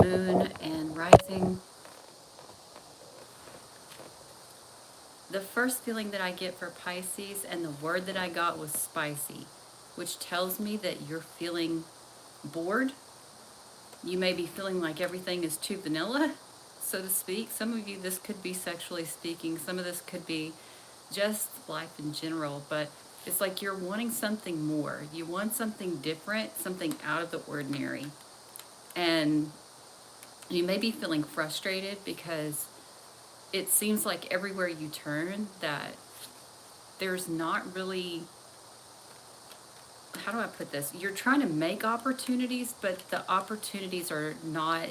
moon and rising. The first feeling that I get for Pisces, and the word that I got was spicy, which tells me that you're feeling bored. You may be feeling like everything is too vanilla, so to speak. Some of you, this could be sexually speaking. Some of this could be just life in general, but it's like you're wanting something more. You want something different, something out of the ordinary. And you may be feeling frustrated because it seems like everywhere you turn that there's not really, how do I put this? You're trying to make opportunities, but the opportunities are not,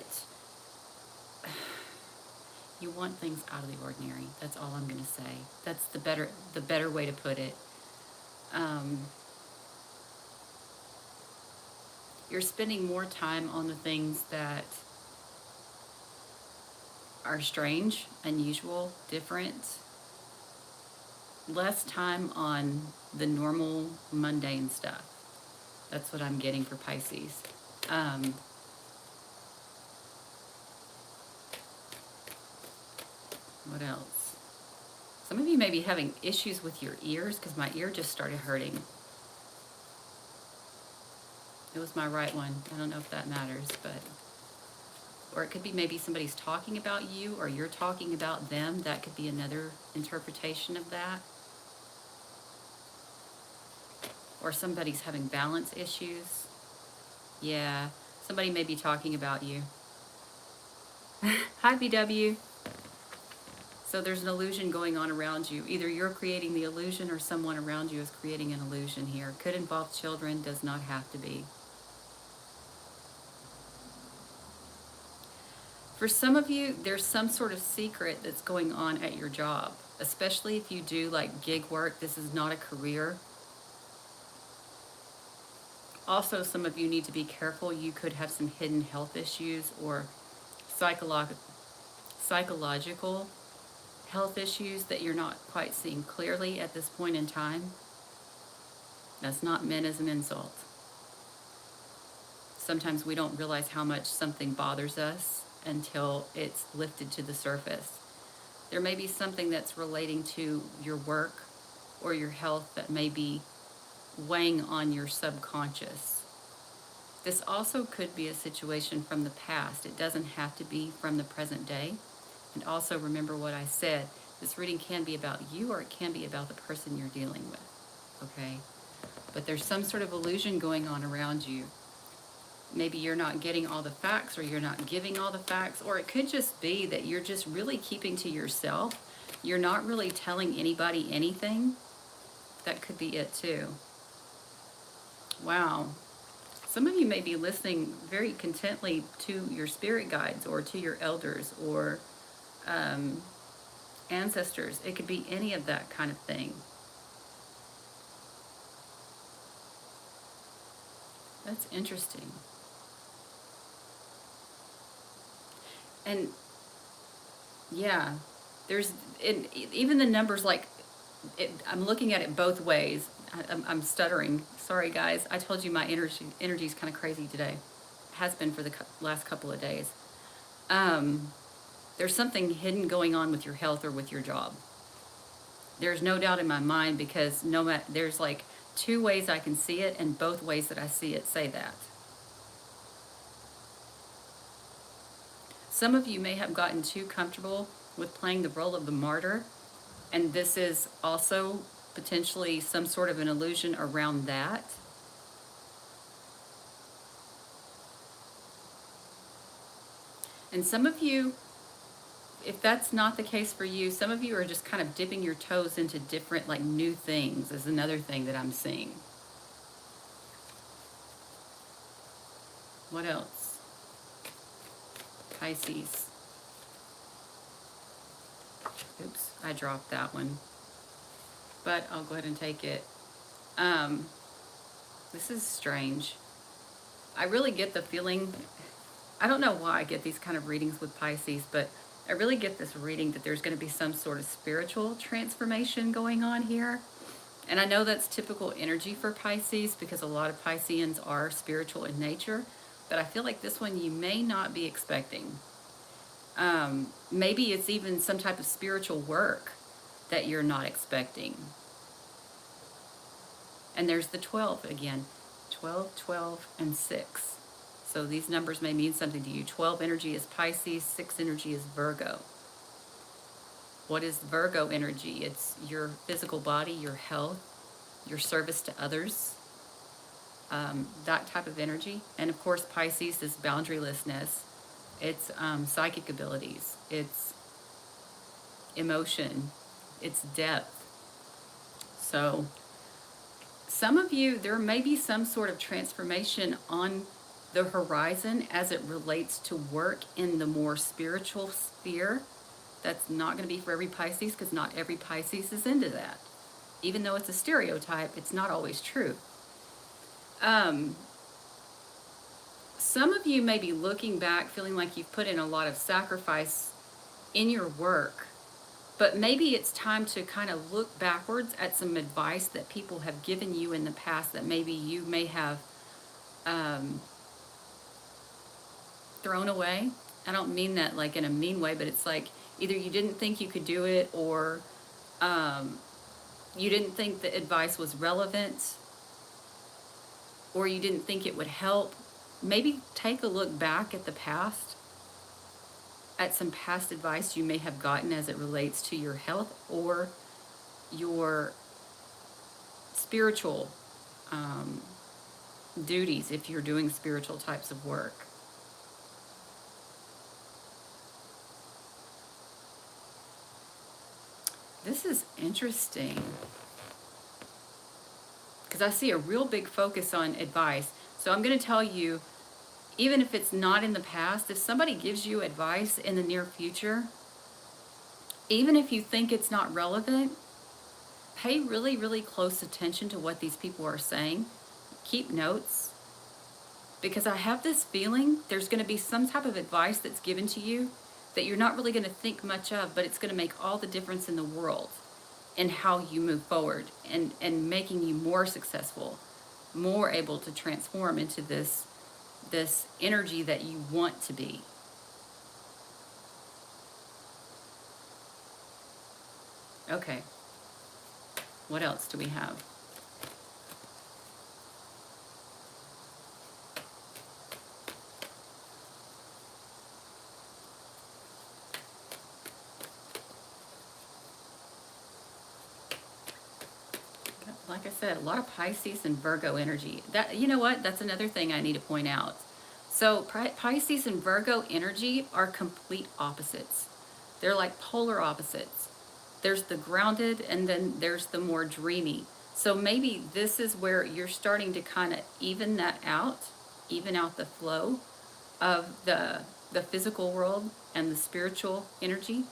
you want things out of the ordinary. That's all I'm going to say. That's the better way to put it. You're spending more time on the things that are strange, unusual, different. Less time on the normal, mundane stuff. That's what I'm getting for Pisces. What else? Some of you may be having issues with your ears because my ear just started hurting. It was my right one. I don't know if that matters, but... Or it could be maybe somebody's talking about you or you're talking about them. That could be another interpretation of that. Or somebody's having balance issues. Yeah, somebody may be talking about you. Hi, BW. So there's an illusion going on around you. Either you're creating the illusion or someone around you is creating an illusion here. Could involve children, does not have to be. For some of you, there's some sort of secret that's going on at your job, especially if you do like gig work. This is not a career. Also, some of you need to be careful. You could have some hidden health issues or psychological health issues that you're not quite seeing clearly at this point in time. That's not meant as an insult. Sometimes we don't realize how much something bothers us until it's lifted to the surface. There may be something that's relating to your work or your health that may be weighing on your subconscious. This also could be a situation from the past. It doesn't have to be from the present day. And also remember what I said. This reading can be about you or it can be about the person you're dealing with. Okay? But there's some sort of illusion going on around you. Maybe you're not getting all the facts or you're not giving all the facts, or it could just be that you're just really keeping to yourself. You're not really telling anybody anything. That could be it too. Wow. Some of you may be listening very contently to your spirit guides or to your elders or ancestors. It could be any of that kind of thing. That's interesting. And yeah, there's even the numbers, like I'm looking at it both ways. I'm stuttering. Sorry, guys. I told you my energy is kind of crazy today. Has been for the last couple of days. There's something hidden going on with your health or with your job. There's no doubt in my mind, because there's like two ways I can see it, and both ways that I see it say that. Some of you may have gotten too comfortable with playing the role of the martyr, and this is also potentially some sort of an illusion around that. And some of you, if that's not the case for you, some of you are just kind of dipping your toes into different, like, new things is another thing that I'm seeing. What else? Pisces. Oops, I dropped that one. But I'll go ahead and take it. This is strange. I really get the feeling, I don't know why I get these kind of readings with Pisces, but I really get this reading that there's going to be some sort of spiritual transformation going on here. And I know that's typical energy for Pisces, because a lot of Pisceans are spiritual in nature. but I feel like this one you may not be expecting. Maybe it's even some type of spiritual work that you're not expecting. And there's the 12 again. 12, 12, and 6. So these numbers may mean something to you. 12 energy is Pisces, 6 energy is Virgo. What is Virgo energy? It's your physical body, your health, your service to others, that type of energy. And of course, Pisces is boundarylessness. It's psychic abilities. It's emotion. It's depth. So some of you, there may be some sort of transformation on the horizon as it relates to work in the more spiritual sphere. That's not going to be for every Pisces, because not every Pisces is into that. Even though it's a stereotype, it's not always true. Some of you may be looking back feeling like you've put in a lot of sacrifice in your work, but maybe it's time to kind of look backwards at some advice that people have given you in the past that maybe you may have thrown away. I don't mean that like in a mean way, but it's like either you didn't think you could do it, or you didn't think the advice was relevant, or you didn't think it would help. Maybe take a look back at the past, at some past advice you may have gotten as it relates to your health or your spiritual duties if you're doing spiritual types of work. This is interesting because I see a real big focus on advice. So I'm going to tell you, even if it's not in the past, if somebody gives you advice in the near future, even if you think it's not relevant, pay really, really close attention to what these people are saying. Keep notes, because I have this feeling there's going to be some type of advice that's given to you that you're not really going to think much of, but it's going to make all the difference in the world in how you move forward, and making you more successful, more able to transform into this energy that you want to be. Okay, what else do we have? Like I said, a lot of Pisces and Virgo energy. That, you know what? That's another thing I need to point out. So Pisces and Virgo energy are complete opposites. They're like polar opposites. There's the grounded, and then there's the more dreamy. So maybe this is where you're starting to kind of even out the flow of the physical world and the spiritual energy.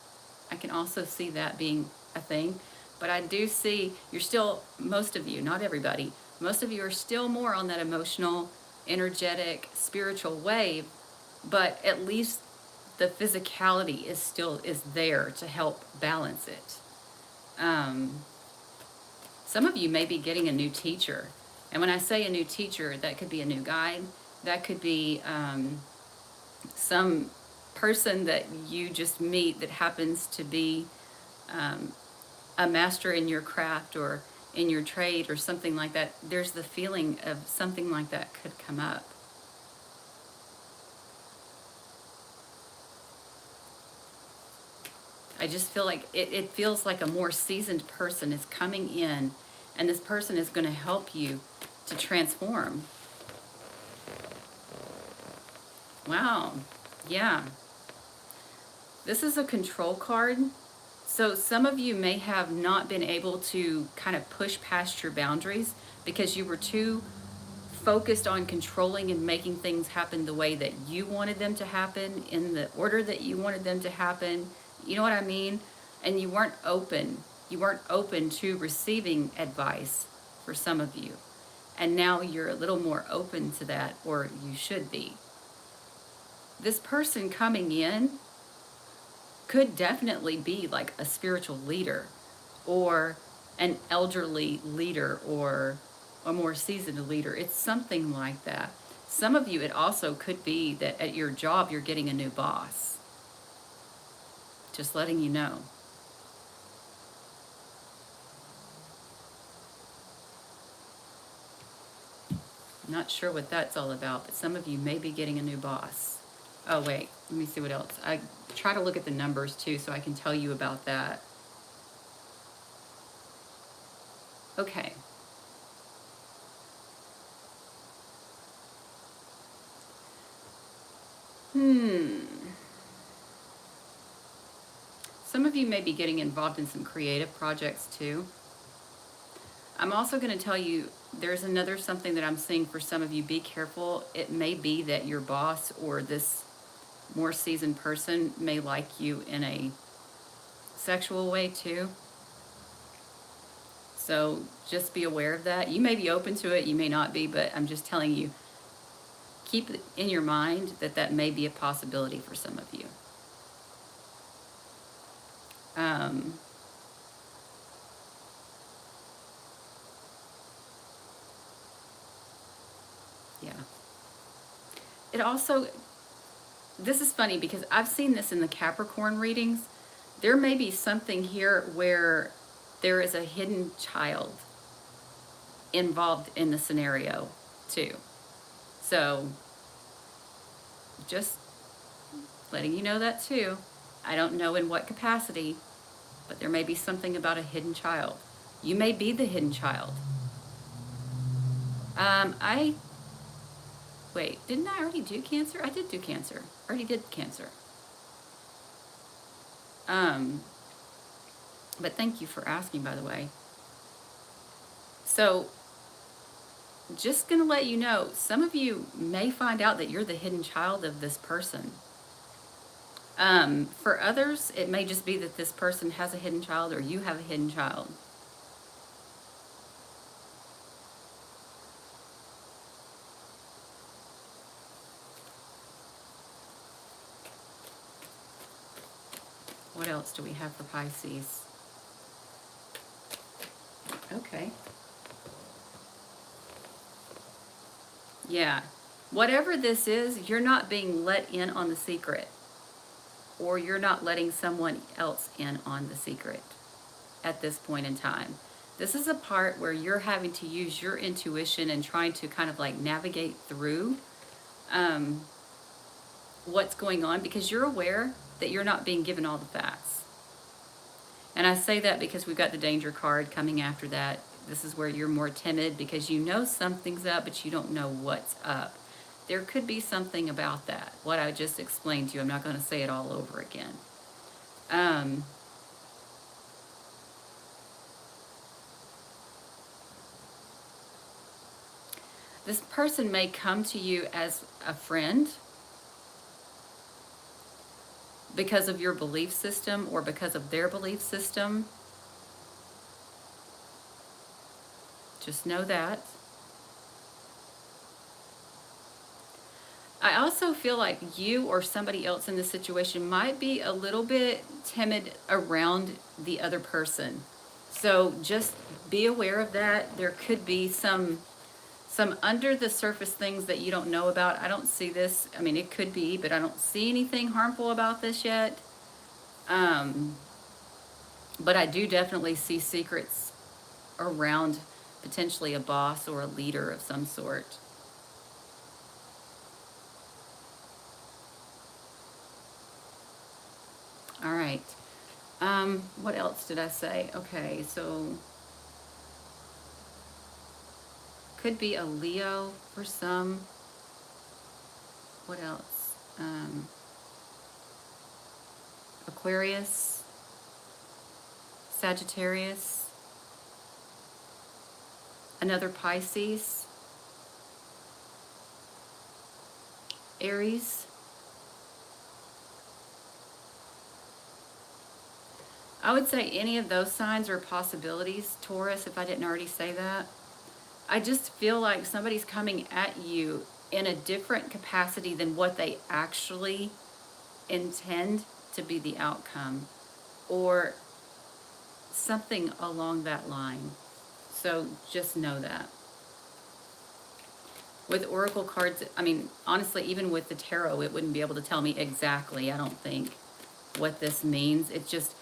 I can also see that being a thing. But I do see you're still, most of you, not everybody, most of you are still more on that emotional, energetic, spiritual wave, but at least the physicality is there to help balance it. Some of you may be getting a new teacher. And when I say a new teacher, that could be a new guide. That could be some person that you just meet that happens to be a master in your craft or in your trade or something like that. There's the feeling of something like that could come up. I just feel like it feels like a more seasoned person is coming in, and this person is going to help you to transform. Wow. Yeah. This is a control card. So some of you may have not been able to kind of push past your boundaries because you were too focused on controlling and making things happen the way that you wanted them to happen, in the order that you wanted them to happen. You know what I mean? And you weren't open. You weren't open to receiving advice for some of you. And now you're a little more open to that, or you should be. This person coming in could definitely be like a spiritual leader, or an elderly leader, or a more seasoned leader. It's something like that. Some of you, it also could be that at your job you're getting a new boss. Just letting you know. Not sure what that's all about, but some of you may be getting a new boss. Oh, wait, let me see what else. I try to look at the numbers too so I can tell you about that. Okay. Some of you may be getting involved in some creative projects too. I'm also going to tell you there's another something that I'm seeing for some of you. Be careful. It may be that your boss or this more seasoned person may like you in a sexual way too. So just be aware of that. You may be open to it, you may not be, but I'm just telling you, keep it in your mind that that may be a possibility for some of you. Yeah. It also, this is funny because I've seen this in the Capricorn readings. There may be something here where there is a hidden child involved in the scenario too. So just letting you know that too. I don't know in what capacity, but there may be something about a hidden child. You may be the hidden child. Wait, didn't I already do Cancer? I did do Cancer. I already did Cancer. But thank you for asking, by the way. So, just gonna let you know, some of you may find out that you're the hidden child of this person. For others, it may just be that this person has a hidden child or you have a hidden child. What else do we have for Pisces? Okay. Yeah. Whatever this is, you're not being let in on the secret. Or you're not letting someone else in on the secret at this point in time. This is a part where you're having to use your intuition and trying to kind of like navigate through what's going on because you're aware that you're not being given all the facts. And I say that because we've got the danger card coming after that. This is where you're more timid because you know something's up, but you don't know what's up. There could be something about that, what I just explained to you. I'm not going to say it all over again. This person may come to you as a friend because of your belief system or because of their belief system. Just know that. I also feel like you or somebody else in this situation might be a little bit timid around the other person. So just be aware of that. There could be some under the surface things that you don't know about. I don't see this. I mean, it could be, but I don't see anything harmful about this yet. But I do definitely see secrets around potentially a boss or a leader of some sort. All right. What else did I say? Okay, so could be a Leo for some. What else? Aquarius, Sagittarius, another Pisces, Aries. I would say any of those signs are possibilities, Taurus, if I didn't already say that. I just feel like somebody's coming at you in a different capacity than what they actually intend to be the outcome, or something along that line. So just know that. With oracle cards, I mean, honestly, even with the tarot, it wouldn't be able to tell me exactly, I don't think, what this means. It's just,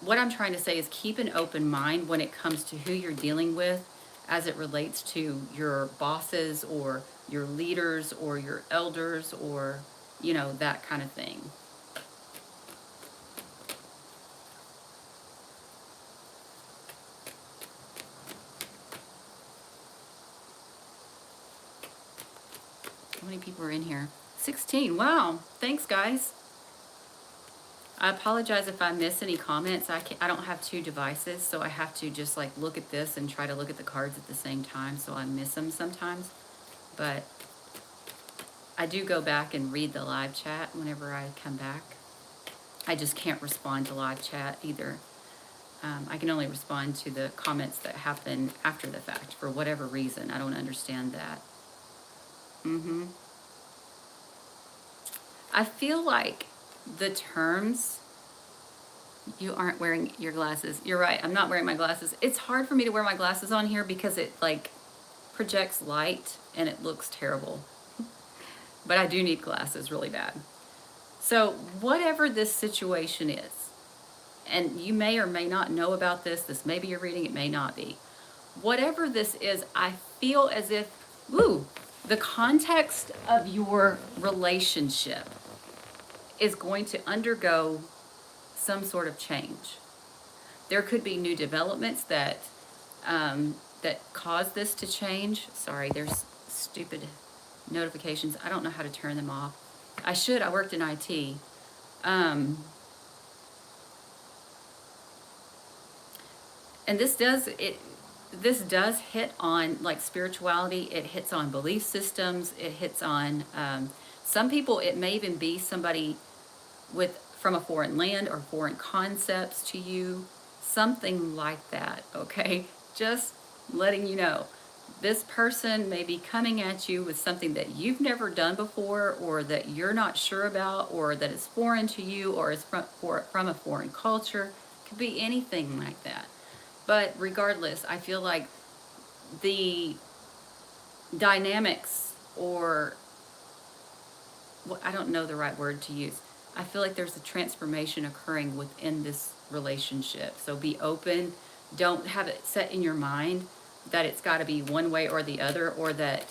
what I'm trying to say is keep an open mind when it comes to who you're dealing with as it relates to your bosses or your leaders or your elders or, you know, that kind of thing. How many people are in here? 16. Wow. Thanks, guys. I apologize if I miss any comments. I don't have two devices, so I have to just like look at this and try to look at the cards at the same time, so I miss them sometimes. But I do go back and read the live chat whenever I come back. I just can't respond to live chat either. I can only respond to the comments that happen after the fact for whatever reason. I don't understand that. Mm-hmm. I feel like the terms, you aren't wearing your glasses. You're right. I'm not wearing my glasses. It's hard for me to wear my glasses on here because it like projects light and it looks terrible. But I do need glasses really bad. So whatever this situation is, and you may or may not know about this may be your reading, it may not be. Whatever this is, I feel as if, the context of your relationship is going to undergo some sort of change. There could be new developments that that cause this to change. Sorry, there's stupid notifications. I don't know how to turn them off. I should. I worked in IT. Um, and this does hit on like spirituality. It hits on belief systems. It hits on some people. It may even be somebody with from a foreign land or foreign concepts to you, something like that. Okay, just letting you know. This person may be coming at you with something that you've never done before, or that you're not sure about, or that is foreign to you, or is from a foreign culture. Could be anything like that. But regardless, I feel like the dynamics, or well, I don't know the right word to use. I feel like there's a transformation occurring within this relationship. So be open. Don't have it set in your mind that it's got to be one way or the other, or that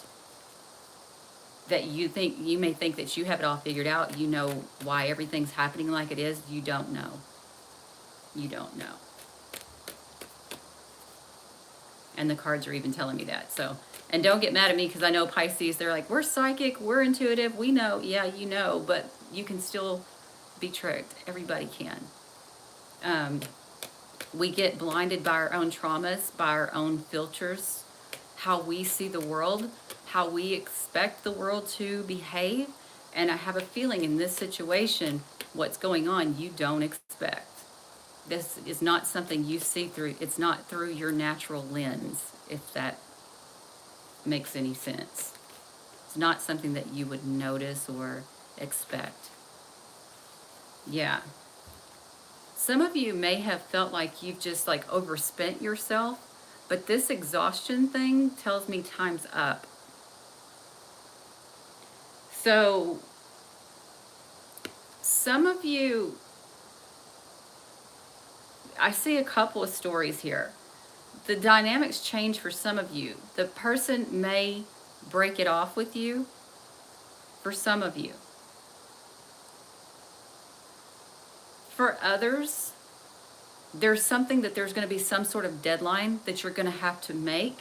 you may think that you have it all figured out. You know why everything's happening like it is. You don't know. You don't know. And the cards are even telling me that. So, and don't get mad at me because I know Pisces, they're like, we're psychic, we're intuitive, we know. Yeah, you know, but you can still be tricked. Everybody can. We get blinded by our own traumas, by our own filters, how we see the world, how we expect the world to behave. And I have a feeling in this situation, what's going on, you don't expect. This is not something you see through, it's not through your natural lens, if that makes any sense. It's not something that you would notice or expect. Yeah. Some of you may have felt like you've just like overspent yourself, but this exhaustion thing tells me time's up. So some of you, I see a couple of stories here. The dynamics change for some of you. The person may break it off with you for some of you. For others, there's something that there's going to be some sort of deadline that you're going to have to make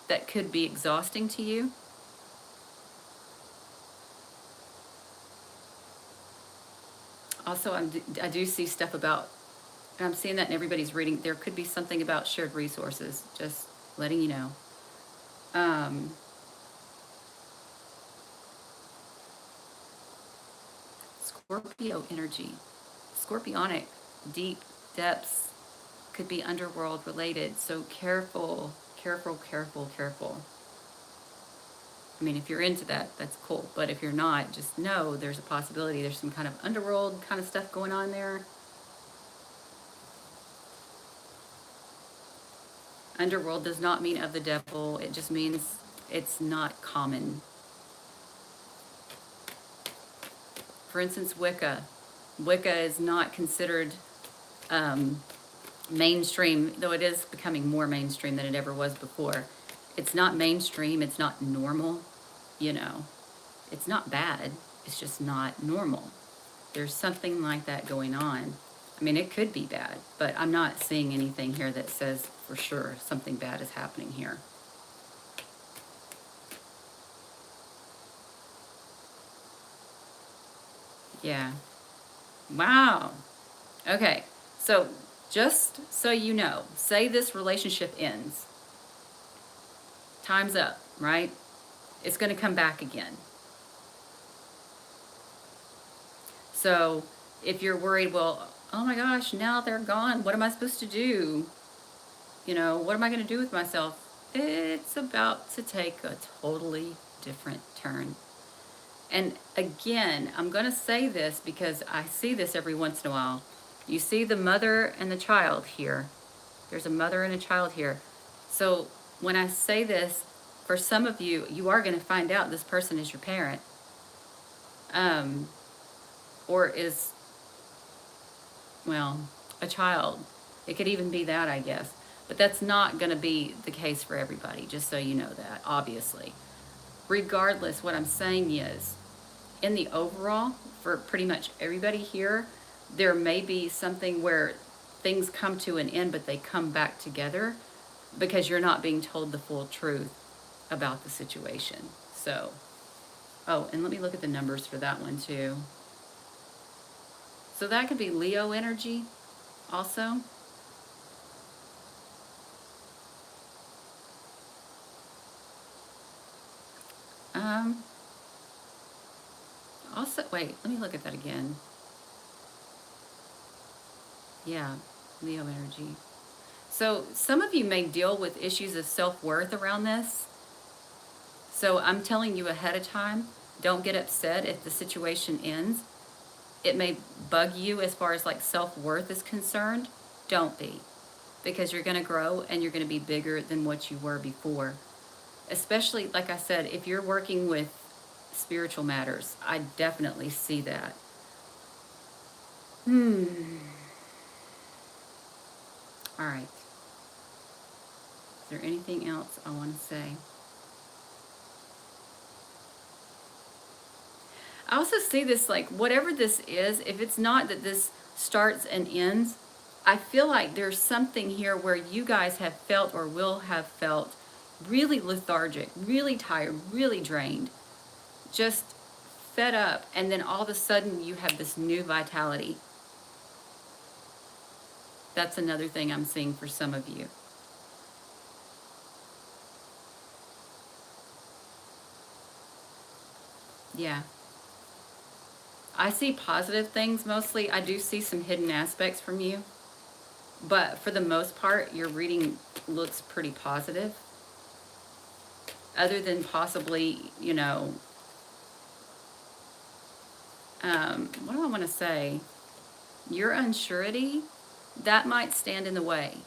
that could be exhausting to you. Also, I do see stuff about, and I'm seeing that in everybody's reading, there could be something about shared resources, just letting you know. Scorpio energy, scorpionic, deep depths, could be underworld related. So careful, careful, careful, careful. I mean, if you're into that, that's cool. But if you're not, just know there's a possibility there's some kind of underworld kind of stuff going on there. Underworld does not mean of the devil. It just means it's not common. For instance, Wicca. Wicca is not considered mainstream, though it is becoming more mainstream than it ever was before. It's not mainstream, it's not normal, you know. It's not bad, it's just not normal. There's something like that going on. I mean, it could be bad, but I'm not seeing anything here that says for sure something bad is happening here. Yeah. Wow. Okay. So, just so you know, say this relationship ends. Time's up, right? It's going to come back again. So, if you're worried, well, oh my gosh, now they're gone. What am I supposed to do? You know, what am I going to do with myself? It's about to take a totally different turn. And again, I'm going to say this because I see this every once in a while. You see the mother and the child here. There's a mother and a child here. So when I say this, for some of you, you are going to find out this person is your parent. Or is, well, a child. It could even be that, I guess. But that's not going to be the case for everybody, just so you know that, obviously. Regardless, what I'm saying is, in the overall, for pretty much everybody here, there may be something where things come to an end, but they come back together because you're not being told the full truth about the situation. So, oh, and let me look at the numbers for that one too. So that could be Leo energy also. Also, wait, let me look at that again. Yeah, Leo energy. So some of you may deal with issues of self-worth around this. So I'm telling you ahead of time, don't get upset if the situation ends. It may bug you as far as like self-worth is concerned. Don't be, because you're going to grow and you're going to be bigger than what you were before. Especially, like I said, if you're working with spiritual matters, I definitely see that. All right. Is there anything else I want to say? I also see this like, whatever this is, if it's not that this starts and ends, I feel like there's something here where you guys have felt or will have felt really lethargic, really tired, really drained, just fed up, and then all of a sudden you have this new vitality. That's another thing I'm seeing for some of you. Yeah. I see positive things mostly. I do see some hidden aspects from you. But for the most part, your reading looks pretty positive. Other than possibly, you know, what do I want to say? Your unsurety, that might stand in the way.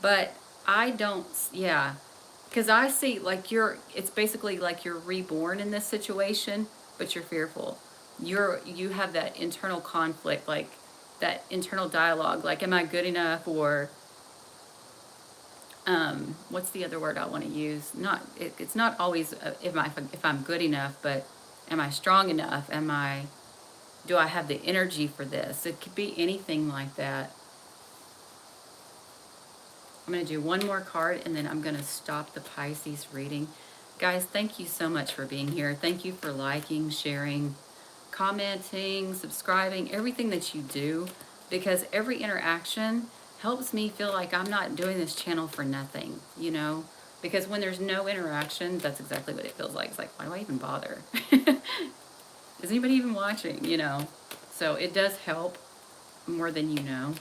But I don't, yeah. Because I see like it's basically like you're reborn in this situation, but you're fearful. You have that internal conflict, like that internal dialogue, like, am I good enough? Or what's the other word I want to use? It's not always if I'm good enough, but am I strong enough? Do I have the energy for this? It could be anything like that. I'm going to do one more card and then I'm going to stop the Pisces reading. Guys, thank you so much for being here. Thank you for liking, sharing, commenting, subscribing, everything that you do, because every interaction helps me feel like I'm not doing this channel for nothing, you know? Because when there's no interaction, that's exactly what it feels like. It's like, why do I even bother? Is anybody even watching, you know? So it does help more than you know.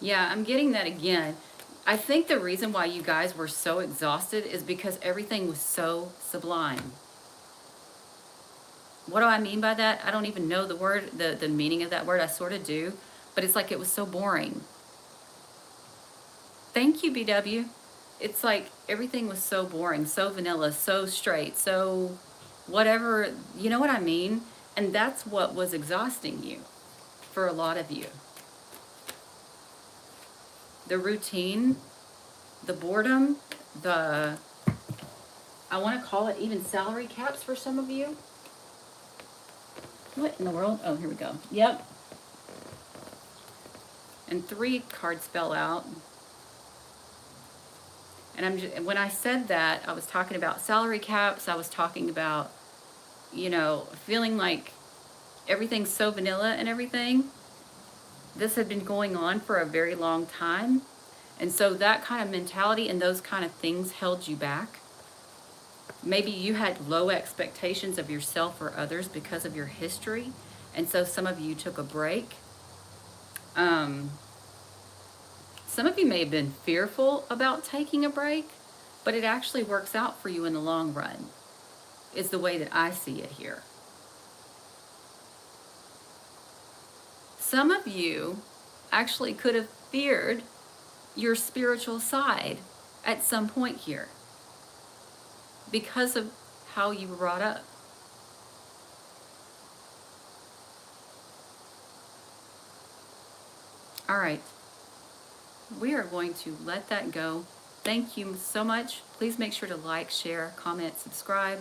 Yeah, I'm getting that again. I think the reason why you guys were so exhausted is because everything was so sublime. What do I mean by that? I don't even know the word, the meaning of that word. I sort of do, but it's like it was so boring. Thank you, BW. It's like everything was so boring, so vanilla, so straight, so whatever, you know what I mean? And that's what was exhausting you for a lot of you. The routine, the boredom, the, I want to call it even salary caps for some of you. What in the world? Oh, here we go. Yep. And 3 cards fell out. And when I said that, I was talking about salary caps. I was talking about, you know, feeling like everything's so vanilla and everything. This had been going on for a very long time. And so that kind of mentality and those kind of things held you back. Maybe you had low expectations of yourself or others because of your history. And so some of you took a break. Some of you may have been fearful about taking a break, but it actually works out for you in the long run, is the way that I see it here. Some of you actually could have feared your spiritual side at some point here because of how you were brought up. All right. We are going to let that go. Thank you so much. Please make sure to like, share, comment, subscribe,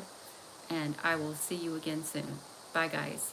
and I will see you again soon. Bye, guys.